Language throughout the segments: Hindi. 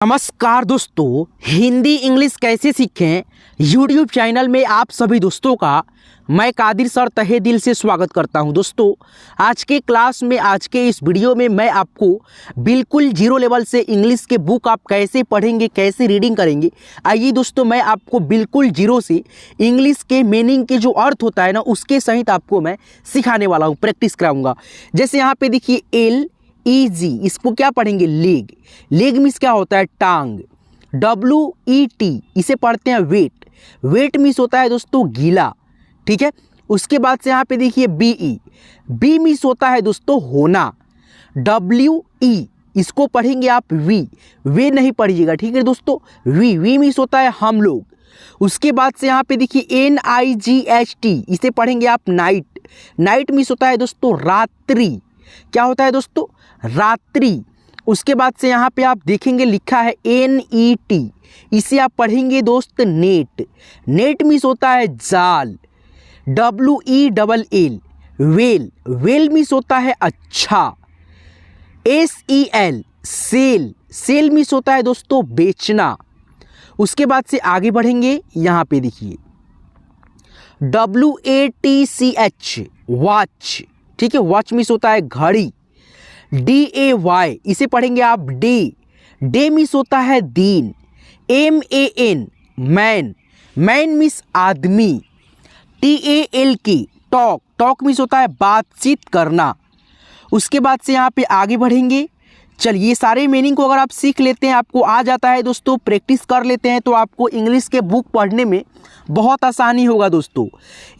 नमस्कार दोस्तों, हिंदी इंग्लिश कैसे सीखें यूट्यूब चैनल में आप सभी दोस्तों का मैं कादिर सर तहे दिल से स्वागत करता हूं। दोस्तों, आज के क्लास में, आज के इस वीडियो में मैं आपको बिल्कुल जीरो लेवल से इंग्लिश के बुक आप कैसे पढ़ेंगे, कैसे रीडिंग करेंगे। आइए दोस्तों, मैं आपको बिल्कुल जीरो से इंग्लिश के मीनिंग के जो अर्थ होता है ना, उसके सहित आपको मैं सिखाने वाला हूँ, प्रैक्टिस कराऊँगा। जैसे यहाँ पे देखिए LEG, इसको क्या पढ़ेंगे? लेग। लेग मीन्स क्या होता है? टांग। WET, इसे पढ़ते हैं वेट। वेट मीन्स होता है दोस्तों गीला, ठीक है। उसके बाद से यहाँ पे देखिए BE, बी मीन्स होता है दोस्तों होना। WE, इसको पढ़ेंगे आप वी, वे नहीं पढ़िएगा, ठीक है दोस्तों। वी मीन्स होता है हम लोग। उसके बाद से यहाँ पे देखिए NIGHT, इसे पढ़ेंगे आप नाइट। नाइट मीन्स होता है दोस्तों रात्रि। क्या होता है दोस्तों? रात्रि। उसके बाद से यहाँ पे आप देखेंगे लिखा है NET, इसे आप पढ़ेंगे दोस्त नेट। नेट मीन्स होता है जाल। WELL, well. वेल मीन्स होता है अच्छा। SEL, cell. सेल मीन्स होता है दोस्तों बेचना। उसके बाद से आगे बढ़ेंगे, यहाँ पे देखिए WATCH, वॉच, ठीक है। वॉच मीन्स होता है घड़ी। DAY, इसे पढ़ेंगे आप डे। डे मीन्स होता है दिन। MAN, man. मैन मीन्स आदमी। TALK, talk. टॉक मीन्स होता है बातचीत करना। उसके बाद से यहाँ पे आगे बढ़ेंगे। चलिए, ये सारे मीनिंग को अगर आप सीख लेते हैं, आपको आ जाता है दोस्तों, प्रैक्टिस कर लेते हैं, तो आपको इंग्लिश के बुक पढ़ने में बहुत आसानी होगा दोस्तों।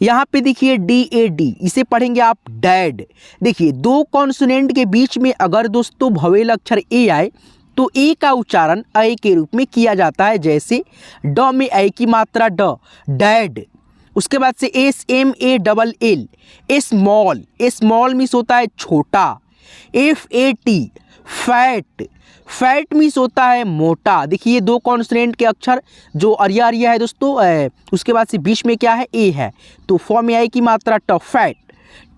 यहाँ पे देखिए DAD, इसे पढ़ेंगे आप डैड। देखिए, दो कॉन्सोनेंट के बीच में अगर दोस्तों भवेल अक्षर ए आए तो ए का उच्चारण अ के रूप में किया जाता है। जैसे ड में ए की मात्रा ड, डैड। उसके बाद से SMALL, स्मॉल। स्मॉल मीन्स होता है छोटा। FAT, fat. फैट मीन्स होता है मोटा। देखिए, दो कॉन्सोनेंट के अक्षर जो अरिया है दोस्तों, उसके बाद से बीच में क्या है? ए है, तो फॉर्म में आई की मात्रा ट, fat.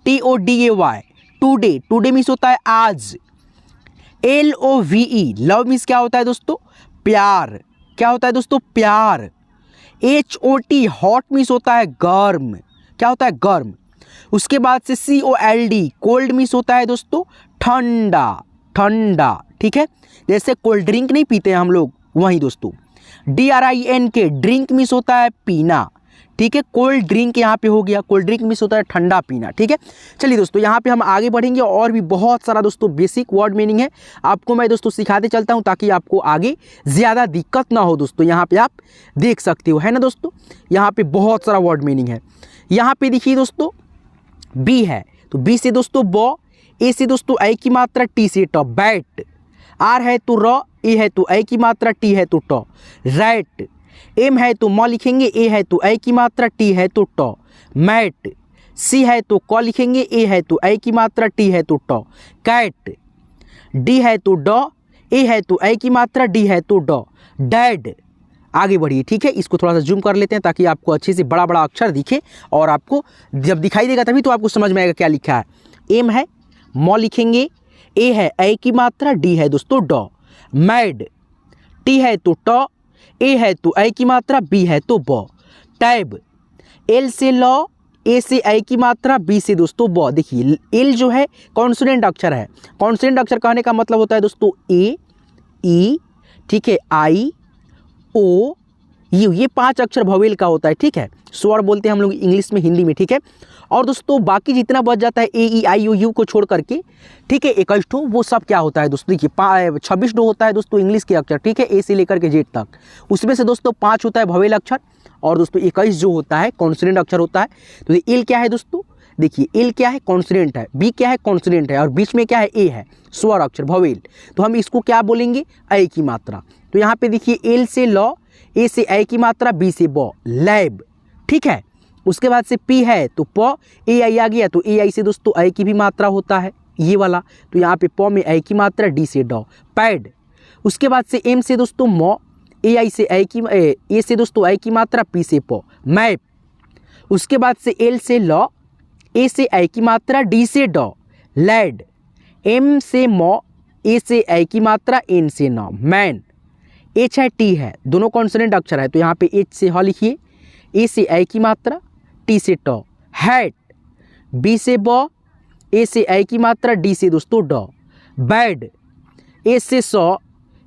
TODAY, today. Today means होता है आज। LOVE, लव मीन्स क्या होता है दोस्तों? प्यार। क्या होता है दोस्तों? प्यार। HOT, हॉट मीन्स होता है गर्म। क्या होता है? गर्म। उसके बाद से COLD, कोल्ड मीन्स होता है दोस्तों ठंडा। ठंडा, ठीक है। जैसे कोल्ड ड्रिंक नहीं पीते हैं हम लोग, वही दोस्तों। DRINK, ड्रिंक मीन्स होता है पीना, ठीक है। कोल्ड ड्रिंक यहाँ पे हो गया। कोल्ड ड्रिंक मीन्स होता है ठंडा पीना, ठीक है। चलिए दोस्तों, यहाँ पे हम आगे बढ़ेंगे और भी बहुत सारा दोस्तों बेसिक वर्ड मीनिंग है, आपको मैं दोस्तों सिखाते चलता हूँ ताकि आपको आगे ज़्यादा दिक्कत ना हो दोस्तों। यहाँ पे आप देख सकते हो, है ना दोस्तों। यहाँ पे बहुत सारा वर्ड मीनिंग है। यहाँ पे देखिए दोस्तों बी है, तो बी से दोस्तों बॉ। ए से दोस्तों ए की मात्रा, टी से ट, बैट। आर है तो र, ए है तो ए की मात्रा, टी है तो ट, रैट। एम है तो म लिखेंगे, ए है तो ए की मात्रा, टी है तो ट, मैट। सी है तो क लिखेंगे, ए है तो ए की मात्रा, टी है तो ट, कैट। डी है तो ड, ए है तो ए की मात्रा, डी है तो ड, डैड। आगे बढ़िए, ठीक है। इसको थोड़ा सा जूम कर लेते हैं ताकि आपको अच्छे से बड़ा बड़ा अक्षर दिखे, और आपको जब दिखाई देगा तभी तो आपको समझ में आएगा क्या लिखा है। एम है, म लिखेंगे, ए है ए की मात्रा, डी है दोस्तों ड, मैड। टी है तो ट, ए है तो ए की मात्रा, बी है तो ब, टैब। एल से ल, ए से ए की मात्रा, बी से दोस्तों ब। देखिए, एल जो है कॉन्सोनेंट अक्षर है। कॉन्सोनेंट अक्षर कहने का मतलब होता है दोस्तों ए, ई, ठीक है, आई, ओ, यू, ये 5 अक्षर भवेल का होता है, ठीक है। स्वर बोलते हैं हम लोग इंग्लिश में, हिंदी में, ठीक है। और दोस्तों बाकी जितना बच जाता है AEIOU को छोड़ करके, ठीक है, 21 ठो, वो सब क्या होता है दोस्तों? देखिए 26 ठो होता है दोस्तों इंग्लिश के अक्षर, ठीक है, ए से लेकर के जेड तक। उसमें से दोस्तों 5 होता है भवेल अक्षर, और दोस्तों 21 जो होता है कॉन्सोनेंट अक्षर होता है। तो ये एल क्या है दोस्तों? देखिए, एल क्या है? कॉन्सोनेंट है। बी क्या है? कॉन्सोनेंट है। और बीच में क्या है? ए है, स्वर अक्षर भवेल। तो हम इसको क्या बोलेंगे? ए की मात्रा। तो यहाँ पे देखिए एल से ल, ए से ए की मात्रा, बी से ब, लैब, ठीक है। उसके बाद से पी है तो प, ए आई आ गया, तो ए आई से दोस्तों ए की भी मात्रा होता है, ये वाला। तो यहाँ पे प में ए की मात्रा, डी से ड, पैड। उसके बाद से एम से दोस्तों म, ए आई से ए से दोस्तों ए की मात्रा, पी से प, मैप। उसके बाद से एल से ल, ए से ए की मात्रा, डी से ड, लैड। एम से म, ए से ए की मात्रा, एन से न, मैन। एच है टी है, दोनों कॉन्सोनेंट अक्षर है, तो यहाँ पे एच से ह लिखिए, ए से ऐ की मात्रा, टी से ट। हैट, बी से ब, ए से ऐ की मात्रा, डी से दोस्तों ड। बैड, ए से स,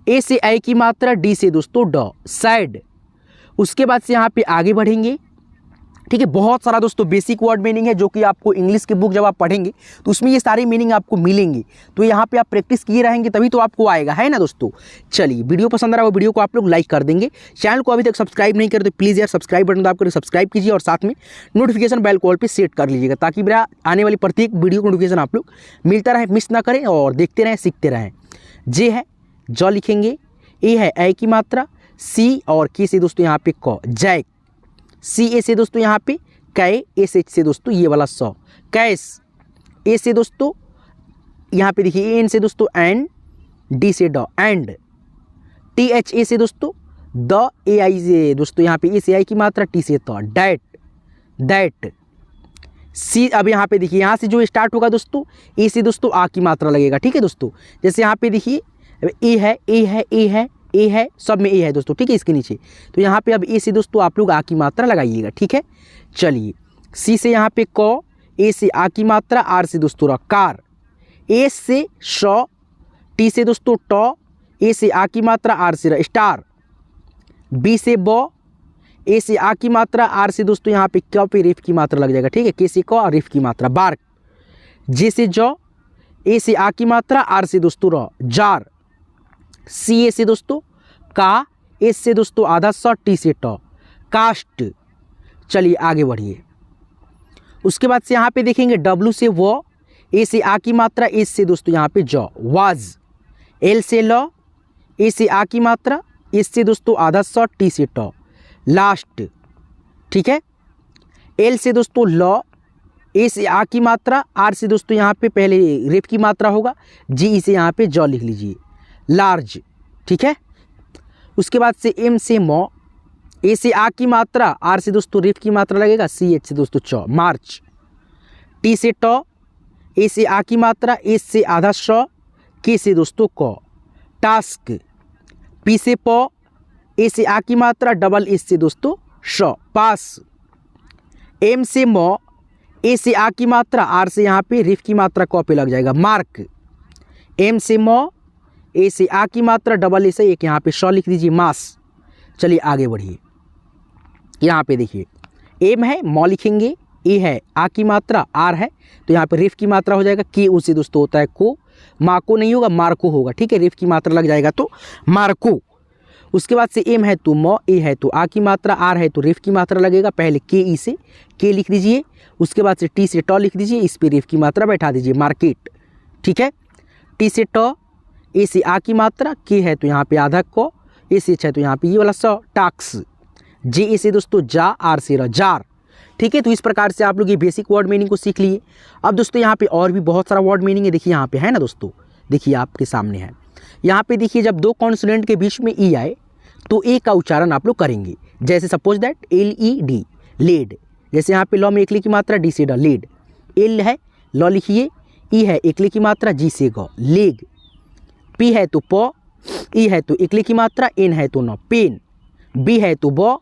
ए से ऐ की मात्रा, डी से दोस्तों ड। सैड। उसके बाद से यहाँ पे आगे बढ़ेंगे, ठीक है। बहुत सारा दोस्तों बेसिक वर्ड मीनिंग है जो कि आपको इंग्लिश की बुक जब आप पढ़ेंगे तो उसमें ये सारी मीनिंग आपको मिलेंगी, तो यहाँ पे आप प्रैक्टिस किए रहेंगे तभी तो आपको आएगा, है ना दोस्तों। चलिए, वीडियो पसंद आ रहा है वो वीडियो को आप लोग लाइक कर देंगे। चैनल को अभी तक सब्सक्राइब नहीं करे तो प्लीज़ यार सब्सक्राइब बटन दबा कर सब्सक्राइब कीजिए और साथ में नोटिफिकेशन बेल कॉल पर सेट कर लीजिएगा, ताकि मेरा आने वाली प्रत्येक वीडियो को नोटिफिकेशन आप लोग मिलता रहे, मिस ना करें और देखते रहें, सीखते रहें। जे है ज लिखेंगे, ए है ऐ की मात्रा, सी और के से दोस्तों यहाँ पे क। जैक, सी ए से दोस्तों यहाँ पे कै, एस एच से दोस्तों ये वाला स। कैश, ए से दोस्तों यहाँ पे देखिए एन से दोस्तों एंड, डी से ड। एंड, टी एच ए से दोस्तों द, ए आई से दोस्तों यहाँ पे ए से आई की मात्रा, टी से त। That, that. सी, अब यहाँ पे देखिए यहाँ से जो स्टार्ट होगा दोस्तों, ए से दोस्तों आ की मात्रा लगेगा, ठीक है दोस्तों। जैसे यहाँ पे देखिए ए है, ए है, ए है, ए है, सब में ए है दोस्तों, ठीक है, इसके नीचे। तो यहाँ पे अब ए से दोस्तों आप लोग आ की मात्रा लगाइएगा, ठीक है। चलिए, सी से यहाँ पे क, ए से आ की मात्रा, आर से दोस्तों र। कार, ए से श, टी से दोस्तों ट, ए से आ की मात्रा, आर से र। स्टार, बी से ब, ए से आ की मात्रा, आर से दोस्तों यहाँ पे क पे रेफ की मात्रा लग जाएगा, ठीक है, के से क और रेफ की मात्रा। बार्क, जे से ज, ए से आ की मात्रा, आर से दोस्तों र। जार, सी ए से दोस्तों का, एस से दोस्तों आधा स, टी से ट। कास्ट। चलिए आगे बढ़िए। उसके बाद से यहाँ पे देखेंगे डब्ल्यू से व, ए से आ की मात्रा, एस से दोस्तों यहाँ पे ज। वाज, एल से ल, ए से आ की मात्रा, एस से दोस्तों आधा स, टी से ट। लास्ट, ठीक है, एल से दोस्तों ल, ए से आ की मात्रा, आर से दोस्तों यहाँ पे पहले रेफ की मात्रा होगा, जी से यहाँ पे ज लिख लीजिए। लार्ज, ठीक है। उसके बाद से एम से म, ए से आ की मात्रा, आर से दोस्तों रेफ की मात्रा लगेगा, सी एच से दोस्तों च। मार्च, टी से ट, ए से आ की मात्रा, एस से आधा श, के से दोस्तों क। टास्क, पी से प, ए से आ की मात्रा, डबल एस से दोस्तों श। पास, एम से म, ए से आ की मात्रा, आर से यहाँ पे रेफ की मात्रा क पे लग जाएगा। मार्क, एम से म, ए से आ की मात्रा, डबल ए से एक यहाँ पे श लिख दीजिए। मास। चलिए आगे बढ़िए। यहाँ पे देखिए एम है, म लिखेंगे, ए है आ की मात्रा, आर है तो यहाँ पे रेफ की मात्रा हो जाएगा, के उसे दोस्तों होता है को, माको नहीं होगा मार्को होगा, ठीक है, रेफ की मात्रा लग जाएगा तो मार्को। उसके बाद से एम है तो म, ए है तो आ की मात्रा, आर है तो रेफ की मात्रा लगेगा, पहले के ई से के लिख दीजिए, उसके बाद से टी से ट लिख दीजिए, इस पर रेफ की मात्रा बैठा दीजिए। मार्केट, ठीक है, टी से ट, ए से आ की मात्रा, के है तो यहाँ पे आधा क, ए से है तो यहाँ पे ये वाला स। टाक्स, जे ए से दोस्तों जा, आर से र। जार, ठीक है। तो इस प्रकार से आप लोग ये बेसिक वर्ड मीनिंग को सीख लिए। अब दोस्तों यहाँ पे और भी बहुत सारा वर्ड मीनिंग है, देखिए यहाँ पे है ना दोस्तों, देखिए आपके सामने है। यहाँ पे देखिए जब दो कॉन्सोनेंट के बीच में ई आए तो ए का उच्चारण आप लोग करेंगे, जैसे suppose that L E D, LED. जैसे यहाँ पे लॉ में एकले की मात्रा, डी से ड, लेड। एल है, लॉ लिखिए, ई है एकले की मात्रा, जी से ग, लेग। पी है तो प, ई है तो एकले की मात्रा, एन है तो न, पेन। बी है तो ब,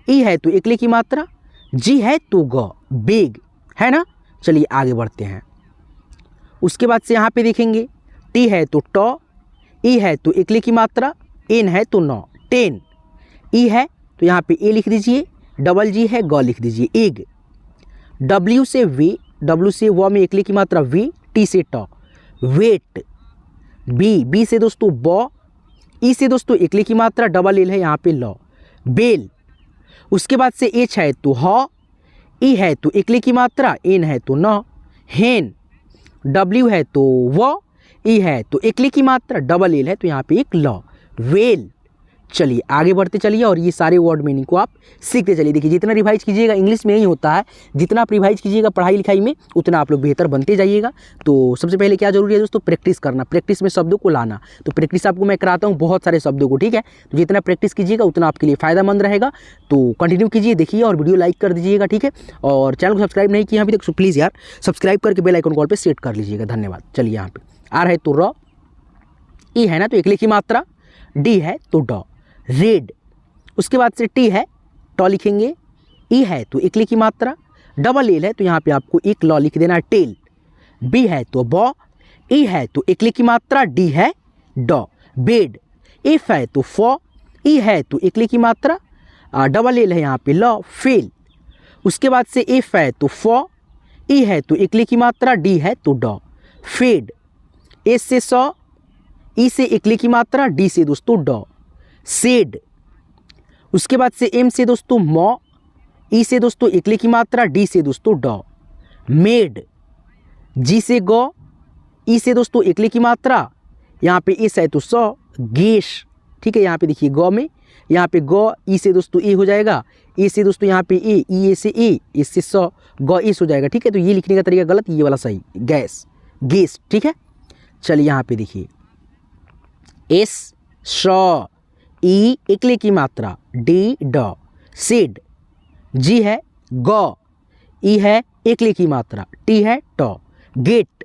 ई है तो एकले की मात्रा, जी है तो ग, बेग, है ना। चलिए आगे बढ़ते हैं। उसके बाद से यहाँ पे देखेंगे टी है तो ट, ई है तो एकले की मात्रा, एन है तो न, टेन। ई है तो यहाँ पे ए लिख दीजिए, डबल जी है ग लिख दीजिए, एग। डब्ल्यू से वे, डब्ल्यू से व में एकले की मात्रा वे, टी से ट, वेट। बी, बी से दोस्तों ब, ई से दोस्तों एकले की मात्रा, डबल एल है यहाँ पे ल, बेल। उसके बाद से एच है तो ह, ई है तो एकले की मात्रा, एन है तो न, हेन। डब्ल्यू है तो व, ई है तो एकले की मात्रा, डबल एल है तो यहाँ पे एक ल, वेल। चलिए आगे बढ़ते चलिए और ये सारे वर्ड मीनिंग को आप सीखते चलिए। देखिए जितना रिवाइज कीजिएगा इंग्लिश में ही होता है, जितना आप रिवाइज कीजिएगा पढ़ाई लिखाई में उतना आप लोग बेहतर बनते जाइएगा। तो सबसे पहले क्या जरूरी है दोस्तों, प्रैक्टिस करना, प्रैक्टिस में शब्दों को लाना। तो प्रैक्टिस आपको मैं कराता हूँ बहुत सारे शब्दों को, ठीक है। तो जितना प्रैक्टिस कीजिएगा उतना आपके लिए फ़ायदेमंद रहेगा। तो कंटिन्यू कीजिए, देखिए और वीडियो लाइक कर दीजिएगा, ठीक है। और चैनल को सब्सक्राइब नहीं किया अभी तक तो प्लीज़ यार सब्सक्राइब करके बेल आइकन कॉल पर सेट कर लीजिएगा। धन्यवाद। चलिए यहाँ पे आर है तो र, ई है ना तो एकले की मात्रा, डी है तो ड, रेड। उसके बाद से टी है, टॉ लिखेंगे। ई है तो इकली की मात्रा, डबल एल है तो यहाँ पे आपको एक लॉ लिख देना टेल। बी है तो बॉ, ई है तो इकली की मात्रा, डी है डॉ, बेड। एफ है तो फॉ, ई है तो इकली की मात्रा, डबल एल है यहाँ पे लॉ, फेल। उसके बाद से एफ है तो फॉ, ई है तो इकली की मात्रा, डी है तो डॉ, फेड। एस से सौ, ई से इकली की मात्रा, डी से दोस्तों डॉ, सेड। उसके बाद से एम से दोस्तों मॉ, ई से दोस्तों इकली की मात्रा, डी से दोस्तों डॉ, मेड। जी से गौ, ई से दोस्तों इकली की मात्रा, यहाँ पे एस है तो सौ, गेश। ठीक है, यहाँ पे देखिए गौ में, यहाँ पे गौ, ई से दोस्तों ए हो जाएगा, ए से दोस्तों यहाँ पे ए, ई ए से ए, इससे सौ, गौ एस हो जाएगा। ठीक है, तो ये लिखने का तरीका गलत, ये वाला सही, गैस, गेस। ठीक है, चलिए यहाँ पे देखिए एस शॉ, ई इकले की मात्रा, डी डॉ, सेड। जी है गौ, ई है इकले की मात्रा, टी है टॉ, गेट।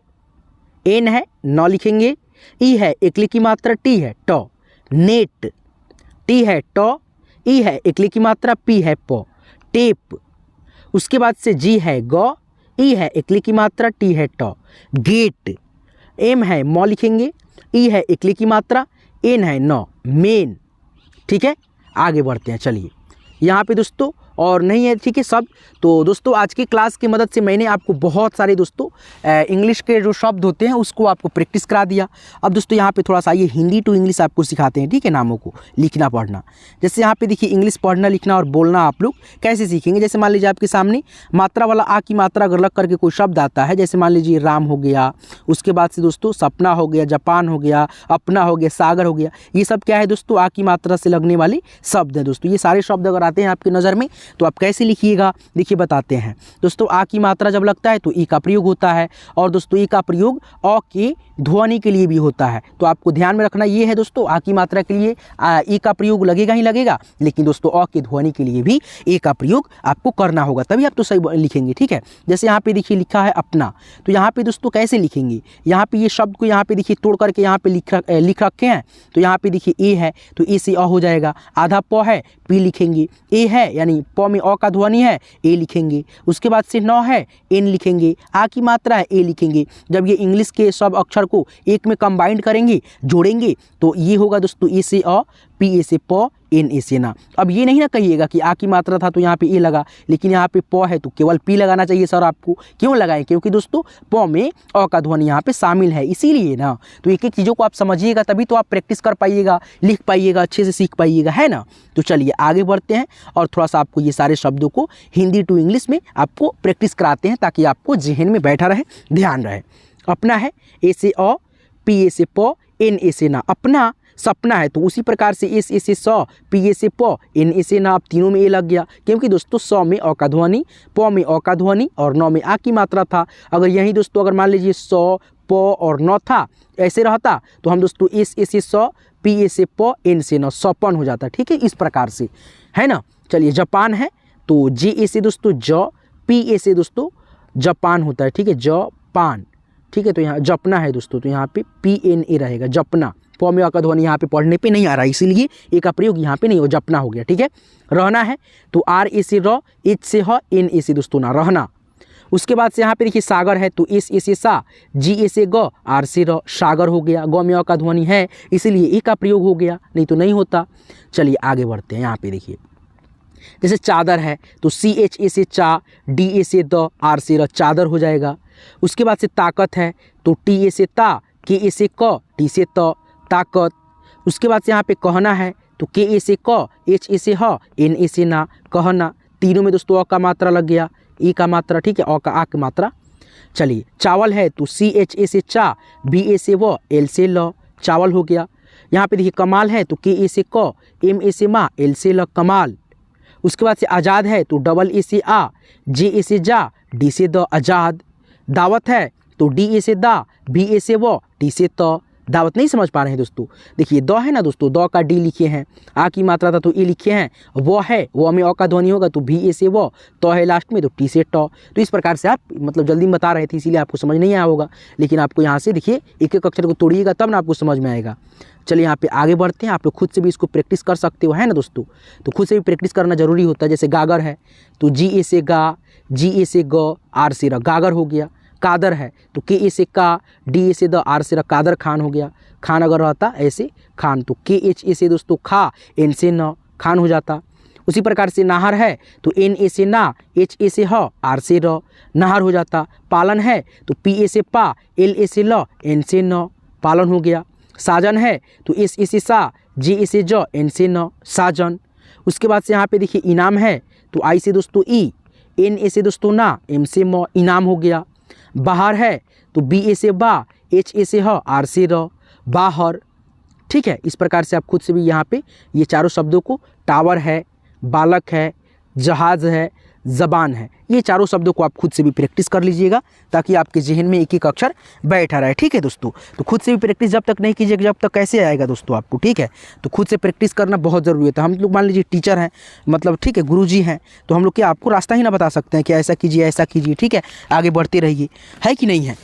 एन है नौ लिखेंगे, ई है इकले की मात्रा, टी है टॉ, नेट। टी है टॉ, ई है इकले की मात्रा, पी है पॉ, टेप। उसके बाद से जी है गौ, ई है इकले की मात्रा, टी है टॉ, गेट। एम है मॉ लिखेंगे, ई है इकले की मात्रा, एन है नौ, मेन। ठीक है, आगे बढ़ते हैं। चलिए यहाँ पे दोस्तों और नहीं है, ठीक है सब। तो दोस्तों आज की क्लास की मदद से मैंने आपको बहुत सारे दोस्तों इंग्लिश के जो शब्द होते हैं उसको आपको प्रैक्टिस करा दिया। अब दोस्तों यहाँ पे थोड़ा सा ये हिंदी टू इंग्लिश आपको सिखाते हैं, ठीक है, नामों को लिखना पढ़ना। जैसे यहाँ पे देखिए इंग्लिश पढ़ना लिखना और बोलना आप लोग कैसे सीखेंगे। जैसे मान लीजिए आपके सामने मात्रा वाला आ की मात्रा अगर लग करके कोई शब्द आता है, जैसे मान लीजिए राम हो गया, उसके बाद से दोस्तों सपना हो गया, जापान हो गया, अपना हो गया, सागर हो गया, ये सब क्या है दोस्तों आ की मात्रा से लगने वाले शब्द हैं दोस्तों। ये सारे शब्द अगर आते हैं आपकी नज़र में तो आप कैसे लिखिएगा, देखिए बताते हैं दोस्तों। आ की मात्रा जब लगता है तो ई का प्रयोग होता है, और दोस्तों ई का प्रयोग अ के ध्वनि के लिए भी होता है। तो आपको ध्यान में रखना ये है दोस्तों, आ की मात्रा के लिए ई का प्रयोग लगेगा ही लगेगा, लेकिन दोस्तों अ के ध्वनि के लिए भी ए का प्रयोग आपको करना होगा, तभी आप तो सही लिखेंगे। ठीक है, जैसे यहाँ पे देखिए लिखा है अपना, तो यहाँ पे दोस्तों कैसे लिखेंगे, यहाँ पे ये शब्द को यहाँ पे देखिए तोड़ करके यहाँ पे लिख रखे हैं। तो यहाँ पे देखिए ए है तो ए से अ हो जाएगा, आधा प है पी लिखेंगे, ए है यानी प में अ का ध्वनि है ए लिखेंगे। उसके बाद से नौ है एन लिखेंगे, आ की मात्रा है ए लिखेंगे। जब ये इंग्लिश के सब अक्षर को एक में कंबाइंड करेंगे, जोड़ेंगे, तो ये होगा दोस्तों ए से अ, पी ए से प, एन ए से ना। अब ये नहीं ना कहिएगा कि आ की मात्रा था तो यहाँ पे ए लगा, लेकिन यहाँ पे प है तो केवल पी लगाना चाहिए सर आपको। क्यों लगाएं, क्योंकि दोस्तों प में अ का ध्वनि यहाँ पे शामिल है, इसीलिए ना। तो एक एक चीज़ों को आप समझिएगा तभी तो आप प्रैक्टिस कर पाइएगा, लिख पाइएगा, अच्छे से सीख पाइएगा, है ना। तो चलिए आगे बढ़ते हैं और थोड़ा सा आपको ये सारे शब्दों को हिंदी टू इंग्लिश में आपको प्रैक्टिस कराते हैं ताकि आपको ज़हन में बैठा रहे, ध्यान रहे। अपना है ए से अ, पी ए से प, एन ए से ना। अपना सपना है तो उसी प्रकार से एस ए से सौ, पी ए से प, एन ए से ना। अब तीनों में ए लग गया, क्योंकि दोस्तों सौ में अ का ध्वनि, प में अ का ध्वनि और नौ में आ की मात्रा था। अगर यही दोस्तों अगर मान लीजिए सौ, प और नौ था, ऐसे रहता तो हम दोस्तों एस ए से सौ, पी ए से प, एन से नौ, सौपन हो जाता। ठीक है, इस प्रकार से, है ना। चलिए जापान है तो जे ए से दोस्तों ज, पी ए से दोस्तों जापान होता है। ठीक है, जापान। ठीक है, तो यहाँ जपना है दोस्तों, तो यहाँ पे पी एन ए रहेगा, जपना। प में अ का ध्वनि यहाँ पे पढ़ने पे नहीं आ रहा है, इसीलिए ए का प्रयोग यहाँ पे नहीं हो, जपना हो गया। ठीक है, रहना है तो आर ए से र, एच से ह, एन ए से दोस्तों ना, रहना। उसके बाद से यहाँ पे देखिए सागर है तो एस ए से सा, जी ए से ग, आर से र, सागर हो गया। ग में अ का ध्वनि है इसीलिए ए का प्रयोग हो गया, नहीं तो नहीं होता। चलिए आगे बढ़ते हैं। यहाँ पे देखिए जैसे चादर है तो सी एच ए से चा, डी ए से द, आर से र, चादर हो जाएगा। उसके बाद से ताकत है तो टी ए से ता, के ए से क, टी से त, ताकत। उसके बाद से यहाँ पे कहना है तो के ए से क, एच ए से ह, एन ए से ना, कहना। तीनों में दोस्तों अ का मात्रा लग गया, ई का मात्रा। ठीक है, अ का आ की मात्रा। चलिए चावल है तो सी एच ए से चा, बी ए से व, एल से ल, चावल हो गया। यहाँ पे देखिए कमाल है तो के ए से क, एम ए से मा, एल से ल, कमाल। उसके बाद से आज़ाद है तो डबल ए से आ, जे ए से जा, डी से द, आज़ाद। दावत है तो डी ए से दा, बी ए से व, टी से त, दावत। नहीं समझ पा रहे हैं दोस्तों, देखिए द है ना दोस्तों, द का डी लिखे हैं, आ की मात्रा था तो ए लिखे हैं, वो है वो में अ का ध्वनि होगा तो भी ए से वो, तो है लास्ट में तो टी से ट। तो इस प्रकार से आप मतलब जल्दी में बता रहे थे इसीलिए आपको समझ नहीं आया होगा, लेकिन आपको यहाँ से देखिए एक एक अक्षर को तोड़िएगा तब ना आपको समझ में आएगा। चलिए यहाँ पे आगे बढ़ते हैं। आप लोग खुद से भी इसको प्रैक्टिस कर सकते हो, है ना दोस्तों। तो खुद से भी प्रैक्टिस करना जरूरी होता है। जैसे गागर है तो जी ए से गा, जी ए से ग, आर से र, गागर हो गया। कादर है तो के ए से का, डी ए से द, आर से र, कादर खान हो गया। खान अगर रहता ऐसे खान तो के एच ए से दोस्तों खा, एन से न, खान हो जाता। उसी प्रकार से नाहर है तो एन ए से ना, एच ए से ह, आर से र, नाहर हो जाता। पालन है तो पी ए से पा, एल ए से ल, एन से न, पालन हो गया। साजन है तो एस ए से सा, जे ए से ज, एन से न, साजन। उसके बाद से यहाँ पे देखिए इनाम है तो आई से दोस्तों ई, एन ए से दोस्तों ना, एम से म, इनाम हो गया। बाहर है तो बी ए से बा, एच ए से ह, आर से र, बाहर। ठीक है, इस प्रकार से आप खुद से भी यहाँ पे ये चारों शब्दों को, टावर है, बालक है, जहाज़ है, ज़बान है, ये चारों शब्दों को आप खुद से भी प्रैक्टिस कर लीजिएगा ताकि आपके जहन में एक एक अक्षर बैठा रहे। ठीक है दोस्तों, तो खुद से भी प्रैक्टिस जब तक नहीं कीजिएगा जब तक कैसे आएगा दोस्तों आपको। ठीक है, तो खुद से प्रैक्टिस करना बहुत ज़रूरी होता है। हम लोग मान लीजिए टीचर हैं, मतलब ठीक है गुरुजी हैं, तो हम लोग क्या आपको रास्ता ही ना बता सकते हैं कि ऐसा कीजिए ऐसा कीजिए, ठीक है आगे बढ़ते रहिए, है कि नहीं है।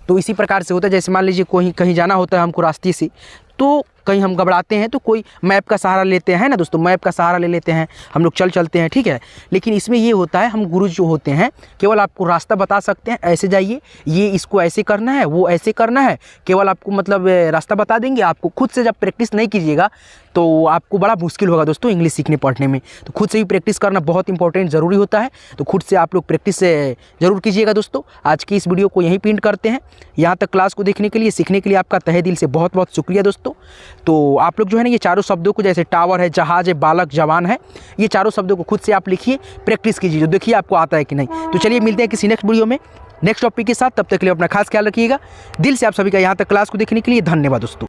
तो इसी प्रकार से होता है। जैसे मान लीजिए कोई कहीं जाना होता है हमको रास्ते से, तो कहीं हम घबराते हैं तो कोई मैप का सहारा लेते हैं ना दोस्तों, मैप का सहारा ले लेते हैं, हम लोग चलते हैं। ठीक है, लेकिन इसमें ये होता है हम गुरु जो होते हैं केवल आपको रास्ता बता सकते हैं, ऐसे जाइए, ये इसको ऐसे करना है, वो ऐसे करना है, केवल आपको मतलब रास्ता बता देंगे। आपको खुद से जब प्रैक्टिस नहीं कीजिएगा तो आपको बड़ा मुश्किल होगा दोस्तों इंग्लिश सीखने पढ़ने में। तो खुद से भी प्रैक्टिस करना बहुत इंपॉर्टेंट ज़रूरी होता है। तो खुद से आप लोग प्रैक्टिस ज़रूर कीजिएगा दोस्तों। आज की इस वीडियो को यहीं पे एंड करते हैं। यहाँ तक क्लास को देखने के लिए, सीखने के लिए आपका तहे दिल से बहुत बहुत शुक्रिया दोस्तों। तो आप लोग जो है ना ये चारों शब्दों को, जैसे टावर है, जहाज है, बालक, जवान है, ये चारों शब्दों को खुद से आप लिखिए, प्रैक्टिस कीजिए, तो देखिए आपको आता है कि नहीं। तो चलिए मिलते हैं किसी नेक्स्ट वीडियो में नेक्स्ट टॉपिक के साथ। तब तक के लिए अपना खास ख्याल रखिएगा। दिल से आप सभी का यहाँ तक क्लास को देखने के लिए धन्यवाद दोस्तों।